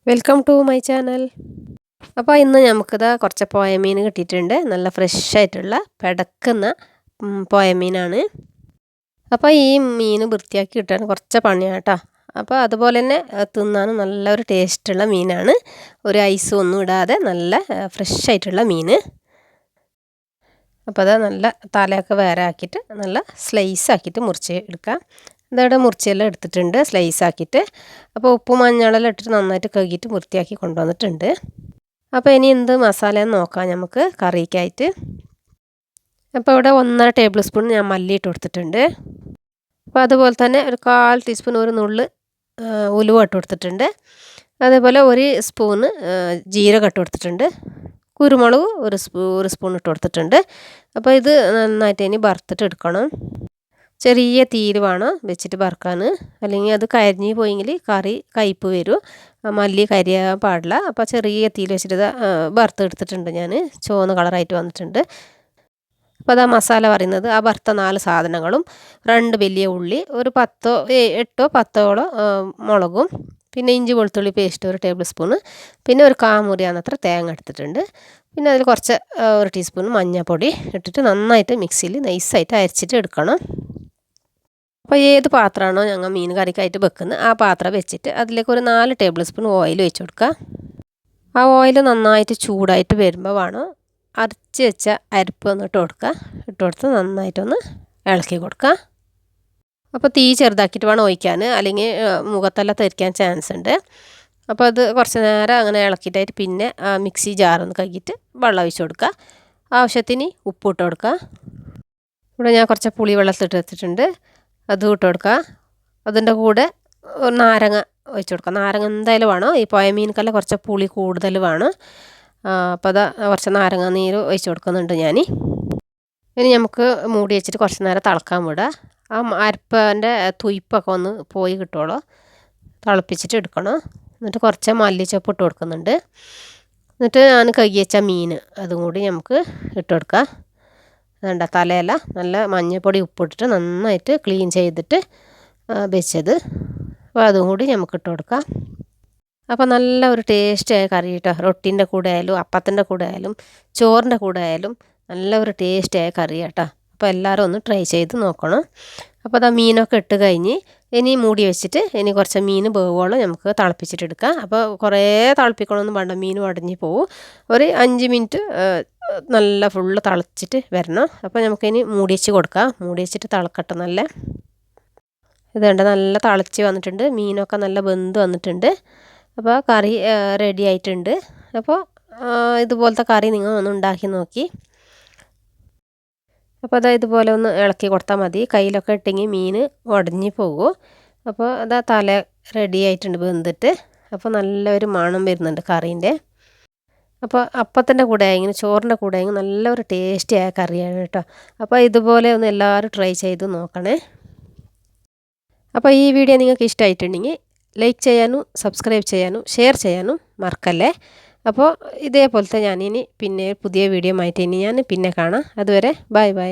Welcome to my channel. അപ്പോൾ ഇന്ന് നമുക്കിതാ കുറച്ച് പോയ മീൻ കിട്ടിയിട്ടുണ്ട്. നല്ല ഫ്രഷ് ആയിട്ടുള്ള പിടക്കുന്ന പോയ മീനാണ്. അപ്പോൾ ഈ മീൻ വൃത്തിയാക്കി കിട്ടാൻ കുറച്ച് പണിയാണ് കേട്ടോ. അപ്പോൾ അതുപോലെ തന്നെ തിന്നാനും നല്ലൊരു ടേസ്റ്റുള്ള മീനാണ്. ഒരു ഐസും ഒന്നും ഇടാതെ നല്ല ഫ്രഷ് ആയിട്ടുള്ള മീൻ. അപ്പോൾ അത് നല്ല തലയൊക്കെ വേറെ ആക്കിയിട്ട് നല്ല സ്ലൈസ് ആക്കിയിട്ട് മുറിച്ച് എടുക്കാം. ഇതവിടെ മുറിച്ചെല്ലാം എടുത്തിട്ടുണ്ട് സ്ലൈസ് ആക്കിയിട്ട്. അപ്പോൾ ഉപ്പും മഞ്ഞളെല്ലാം ഇട്ടിട്ട് നന്നായിട്ട് കഴുകിയിട്ട് വൃത്തിയാക്കി കൊണ്ടുവന്നിട്ടുണ്ട്. അപ്പോൾ ഇനി എന്ത് മസാലയെന്ന് നോക്കാം നമുക്ക് കറിക്കായിട്ട്. അപ്പോൾ ഇവിടെ 1.5 ടേബിൾ സ്പൂൺ ഞാൻ മല്ലി ഇട്ട് കൊടുത്തിട്ടുണ്ട്. അപ്പോൾ അതുപോലെ തന്നെ ഒരു 1/4 ടീസ്പൂൺ ഒരു നുള്ള് ഉലുവ ഇട്ട് കൊടുത്തിട്ടുണ്ട്. അതേപോലെ 1 സ്പൂണ് ജീരകം ഇട്ട് കൊടുത്തിട്ടുണ്ട്. കുരുമുളക് ഒരു സ്പൂൺ ഇട്ട് കൊടുത്തിട്ടുണ്ട്. അപ്പോൾ ഇത് നന്നായിട്ട് ഇനി വറുത്തിട്ട് എടുക്കണം. ചെറിയ തീയിൽ വേണം വെച്ചിട്ട് വറുക്കാൻ, അല്ലെങ്കിൽ അത് കരിഞ്ഞ് പോയെങ്കിൽ കറി കയ്പ്പ് വരും. മല്ലി കരിയാൻ പാടില്ല. അപ്പോൾ ചെറിയ തീയിൽ വെച്ചിട്ട് വറുത്തെടുത്തിട്ടുണ്ട് ഞാൻ. ചുവന്ന കളറായിട്ട് വന്നിട്ടുണ്ട്. അപ്പോൾ അത് ആ മസാല പറയുന്നത് ആ വറുത്ത 4 സാധനങ്ങളും 2 വലിയ ഉള്ളി, ഒരു 8 10 മുളകും, പിന്നെ ഇഞ്ചി വെളുത്തുള്ളി പേസ്റ്റ് 1 ടേബിൾ സ്പൂണ്, പിന്നെ ഒരു കാമുറിയാന്നത്ര തേങ്ങ എടുത്തിട്ടുണ്ട്. പിന്നെ അതിൽ കുറച്ച് 1 ടീസ്പൂൺ മഞ്ഞൾപ്പൊടി ഇട്ടിട്ട് നന്നായിട്ട് മിക്സിയിൽ നൈസായിട്ട് അരച്ചിട്ട് എടുക്കണം. അപ്പോൾ ഏത് പാത്രമാണോ ഞങ്ങൾ മീൻ കറിക്കായിട്ട് വെക്കുന്നത് ആ പാത്രം വെച്ചിട്ട് അതിലേക്ക് ഒരു 4 ടേബിൾ സ്പൂൺ ഓയിൽ വെച്ച് കൊടുക്കുക. ആ ഓയിൽ നന്നായിട്ട് ചൂടായിട്ട് വരുമ്പോൾ വേണം അരച്ച് വെച്ച അരപ്പ് ഒന്ന് ഇട്ട് കൊടുത്ത് നന്നായിട്ടൊന്ന് ഇളക്കി കൊടുക്കുക. അപ്പോൾ തീ ചെറുതാക്കിയിട്ട് വേണം ഒഴിക്കാൻ, അല്ലെങ്കിൽ മുഖത്തെല്ലാം തെറിക്കാൻ ചാൻസ് ഉണ്ട്. അപ്പോൾ അത് കുറച്ച് നേരം അങ്ങനെ ഇളക്കിയിട്ടായിട്ട് പിന്നെ മിക്സി ജാറൊന്ന് കഴുകിയിട്ട് വെള്ളം ഒഴിച്ച് കൊടുക്കുക. ആവശ്യത്തിന് ഉപ്പ് ഇട്ട് കൊടുക്കുക. ഇവിടെ ഞാൻ കുറച്ച് പുളി വെള്ളത്തിട്ട് വെച്ചിട്ടുണ്ട്, അതും ഇട്ട് കൊടുക്കുക. അതിൻ്റെ കൂടെ നാരങ്ങ ഒഴിച്ച് കൊടുക്കുക. നാരങ്ങ എന്തായാലും വേണം, ഈ പോയ മീനക്കെല്ലാം കുറച്ച് പുളി കൂടുതൽ വേണം. അപ്പോൾ അത് കുറച്ച് നാരങ്ങ നീര് ഒഴിച്ച് കൊടുക്കുന്നുണ്ട് ഞാൻ. ഇനി നമുക്ക് മൂടി വെച്ചിട്ട് കുറച്ച് നേരം തിളക്കാൻ വിടുക. ആ അരപ്പൻ്റെ തുയ്പ്പൊക്കെ ഒന്ന് പോയി കിട്ടുള്ളൂ. തിളപ്പിച്ചിട്ട് എടുക്കണം. എന്നിട്ട് കുറച്ച് മല്ലിച്ചപ്പ് ഇട്ട് കൊടുക്കുന്നുണ്ട്. എന്നിട്ട് ഞാൻ കഴുകി വെച്ച മീൻ അതും കൂടി നമുക്ക് ഇട്ട് കൊടുക്കുക. വേണ്ട തലയല്ല നല്ല മഞ്ഞൾപ്പൊടി ഉപ്പിട്ടിട്ട് നന്നായിട്ട് ക്ലീൻ ചെയ്തിട്ട് വെച്ചത്. അപ്പോൾ അതും കൂടി നമുക്ക് ഇട്ട് കൊടുക്കാം. അപ്പോൾ നല്ല ഒരു ടേസ്റ്റായ കറി കേട്ടോ. റൊട്ടീൻ്റെ കൂടെ ആയാലും അപ്പത്തിൻ്റെ കൂടെ ആയാലും ചോറിൻ്റെ കൂടെ ആയാലും നല്ല ഒരു ടേസ്റ്റായ കറി കേട്ടോ. അപ്പോൾ എല്ലാവരും ഒന്ന് ട്രൈ ചെയ്ത് നോക്കണം. അപ്പോൾ അത് മീനൊക്കെ ഇട്ട് കഴിഞ്ഞ് ഇനി മൂടി വെച്ചിട്ട് ഇനി കുറച്ച് മീൻ വേവോളം നമുക്ക് തിളപ്പിച്ചിട്ടെടുക്കാം. അപ്പോൾ കുറേ തിളപ്പിക്കണമെന്നും വേണ്ട, മീൻ ഉടഞ്ഞ് പോവും. ഒരു 5 മിനിറ്റ് നല്ല ഫുള്ള് തിളച്ചിട്ട് വരണം. അപ്പോൾ നമുക്കിനി മൂടി വെച്ച് കൊടുക്കാം. മൂടി വെച്ചിട്ട് തിളക്കട്ടെ. നല്ല ഇതുണ്ട്, നല്ല തിളച്ച് വന്നിട്ടുണ്ട്. മീനൊക്കെ നല്ല വെന്ത് വന്നിട്ടുണ്ട്. അപ്പോൾ കറി റെഡി ആയിട്ടുണ്ട്. അപ്പോൾ ഇതുപോലത്തെ കറി നിങ്ങൾ ഒന്ന് ഉണ്ടാക്കി നോക്കി. അപ്പോൾ അതാ ഇതുപോലെ ഒന്ന് ഇളക്കി കൊടുത്താൽ മതി. കയ്യിലൊക്കെ ഇട്ടെങ്കിൽ മീൻ ഉടഞ്ഞ് പോകും. അപ്പോൾ അതാ തല റെഡി ആയിട്ടുണ്ട് വെന്തിട്ട്. അപ്പോൾ നല്ലൊരു മണം വരുന്നുണ്ട് കറീൻ്റെ. അപ്പോൾ അപ്പത്തിൻ്റെ കൂടെ ആയെങ്കിലും ചോറിൻ്റെ കൂടെ ആയെങ്കിലും നല്ലൊരു ടേസ്റ്റിയായ കറിയാണ് കേട്ടോ. അപ്പോൾ ഇതുപോലെ ഒന്ന് എല്ലാവരും ട്രൈ ചെയ്ത് നോക്കണേ. അപ്പോൾ ഈ വീഡിയോ നിങ്ങൾക്ക് ഇഷ്ടമായിട്ടുണ്ടെങ്കിൽ ലൈക്ക് ചെയ്യാനും സബ്സ്ക്രൈബ് ചെയ്യാനും ഷെയർ ചെയ്യാനും മറക്കല്ലേ. അപ്പോൾ ഇതേപോലത്തെ ഞാനിനി പിന്നെ പുതിയ വീഡിയോ ആയിട്ട് ഇനി ഞാൻ പിന്നെ കാണാം. അതുവരെ ബൈ ബൈ.